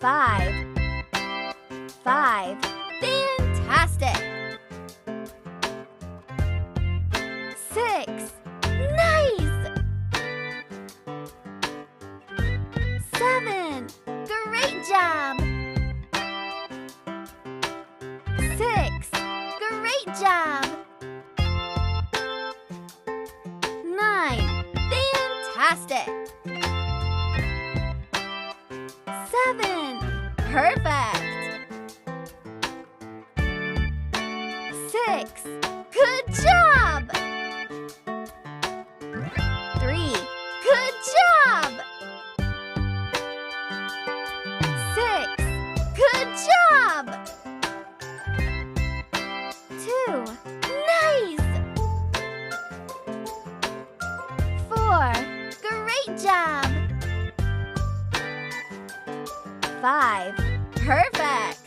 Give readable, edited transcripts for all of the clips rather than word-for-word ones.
5. 5. Fantastic! 6. Nice! 7. Great job! 6. Great job! 9. Fantastic! 7. Perfect! 6. Good job! 3. Good job! 6. Good job! 2. Nice! 4. Great job! 5. Perfect!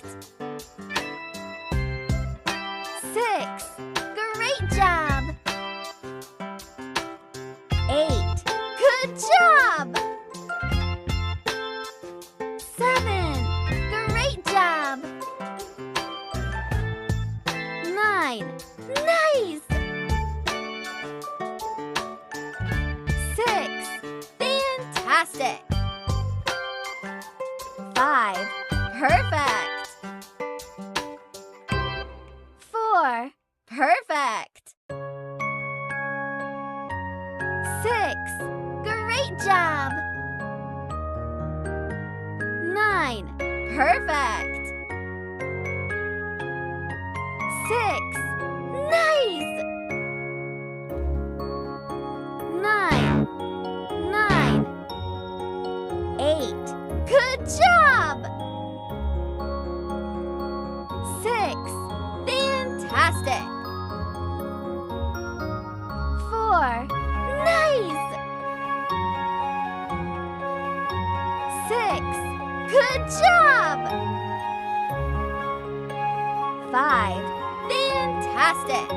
6. Great job! 8. Good job! 7. Great job! 9. Nice! 6. Fantastic! 5. Perfect! 4. Perfect! 6. Great job! 9. Perfect! 6. Nice! 9. 9. 8. Good job! 6. Fantastic! 4. Nice! 6. Good job! 5. Fantastic!